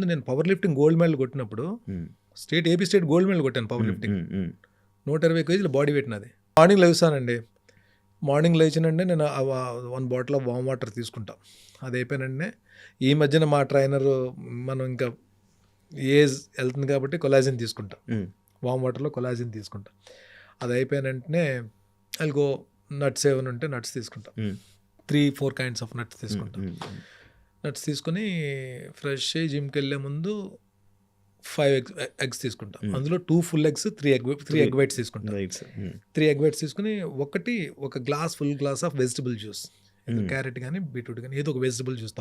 నేను power lifting gold medal కొట్టినప్పుడు AP state gold medal కొట్టాను పవర్ లిఫ్టింగ్. 120 కేజీలు బాడీ వెయిట్ నాది. మార్నింగ్ లేస్తానండి, మార్నింగ్ లేచినండి నేను 1 బాటిల్ ఆఫ్ వామ్ వాటర్ తీసుకుంటా. అది అయిపోయినండి. ఈ మధ్యన మా ట్రైనర్ మనం ఇంకా ఏజ్ వెళ్తుంది కాబట్టి కొలాజిన్ తీసుకుంటా, వామ్ వాటర్లో కొలాజిన్ తీసుకుంటా. అది అయిపోయిన వెంటనే గో నట్స్ ఏమైనా ఉంటే నట్స్ తీసుకుంటా, 3-4 కైండ్స్ ఆఫ్ నట్స్ తీసుకుంటా. నట్స్ తీసుకుని ఫ్రెష్ అయ్యి జిమ్కి వెళ్ళే ముందు 5 eggs తీసుకుంటా. అందులో 2 full eggs, 3 egg whites తీసుకుంటా. 3 egg whites తీసుకుని ఒక glass, full glass of vegetable juice, carrot కానీ బీట్రూట్ కానీ ఏదో ఒక వెజిటబుల్ జ్యూస్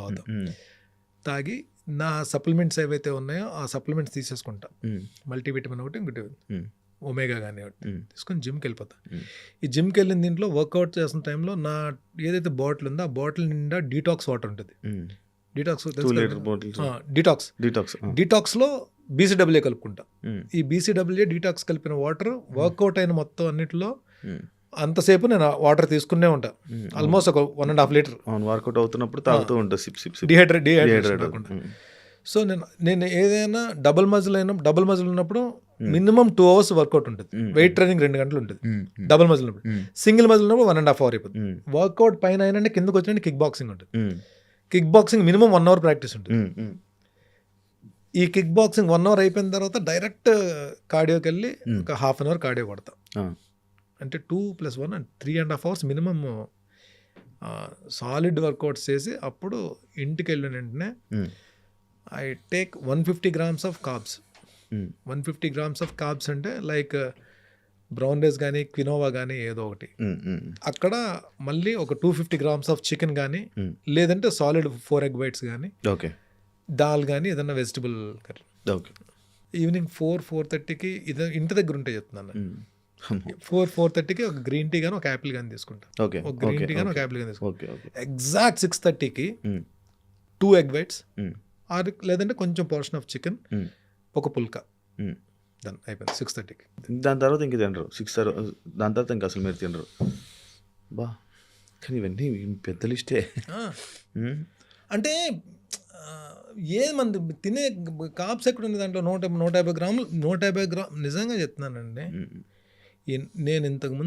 తాగి నా సప్లిమెంట్స్ ఏవైతే ఉన్నాయో ఆ సప్లిమెంట్స్ తీసేసుకుంటా. మల్టీవిటమిన్ ఒకటి, ఇంకోటి ఒమేగా కానీ ఒకటి తీసుకొని జిమ్కి వెళ్ళిపోతా. ఈ జిమ్కి వెళ్ళిన దీంట్లో వర్కౌట్ చేస్తున్న టైంలో నా ఏదైతే బాటిల్ ఉందో ఆ బాటిల్ నిండా డీటాక్స్ వాటర్ ఉంటుంది. డీటాక్స్లో బీసీడబ్ల్యూ కలుపుకుంటా. ఈ బీసీడబ్ల్యూ డీటాక్స్ కలిపిన వాటర్ వర్కౌట్ అయిన మొత్తం అన్నిటిలో అంతసేపు నేను వాటర్ తీసుకునే ఉంటా. ఆల్మోస్ట్ ఒక 1.5 లీటర్ వర్కౌట్ అవుతున్నప్పుడు తాగుతూ ఉంటా, డిహైడ్రేషన్ కాకుండా. సో నేను ఏదైనా డబుల్ మజిల్ ఉన్నప్పుడు మినిమం 2 hours వర్కౌట్ ఉంటుంది. వెయిట్ ట్రైనింగ్ 2 గంటలు ఉంటుంది డబుల్ మజిల్ ఉన్నప్పుడు. సింగిల్ మజిల్ ఉన్నప్పుడు 1.5 hour అయిపోతుంది. వర్కౌట్ పైన అయినా కిందకు వచ్చిన కిక్ బాక్సింగ్ ఉంటుంది. Kick boxing minimum 1 hour practice ఉంటుంది. ఈ కిక్ బాక్సింగ్ 1 hour అయిపోయిన తర్వాత డైరెక్ట్ కార్డియోకి వెళ్ళి ఒక 1/2 hour కార్డియో కొడతా. అంటే 2 + 1 3.5 hours మినిమం సాలిడ్ వర్కౌట్స్ చేసి అప్పుడు ఇంటికి వెళ్ళిన వెంటనే I take 150 grams of carbs. 150 grams of carbs అంటే లైక్ బ్రౌన్ రైస్ కానీ క్వినోవా కానీ ఏదో ఒకటి. అక్కడ మళ్ళీ ఒక 250 grams ఆఫ్ చికెన్ కానీ, లేదంటే సాలిడ్ 4 egg whites కానీ, దాల్ కానీ ఏదన్నా వెజిటబుల్ కర్రీ. ఈవినింగ్ 4-4:30కి ఇంటి దగ్గర ఉంటే చెప్తున్నాను. 4-4:30కి ఒక గ్రీన్ టీ కానీ ఒక యాపిల్ కానీ తీసుకుంటా. ఒక గ్రీన్ టీ కానీ ఒక యాపిల్ కానీ తీసుకుంటా. ఎగ్జాక్ట్ 6:30కి 2 egg whites లేదంటే కొంచెం పోర్షన్ ఆఫ్ చికెన్, ఒక పుల్కా, దాని అయిపోయింది 6:30కి. దాని తర్వాత ఇంక తినరు. దాని తర్వాత ఇంకా అసలు మీరు తినరు. బా, కానీ ఇవన్నీ పెద్ద లిస్టే. అంటే ఏమంది తినే కాప్స్ ఎక్కడ ఉంది దాంట్లో 150 గ్రాములు నిజంగా చెప్తున్నానండి. నేను ఇంతకుముందు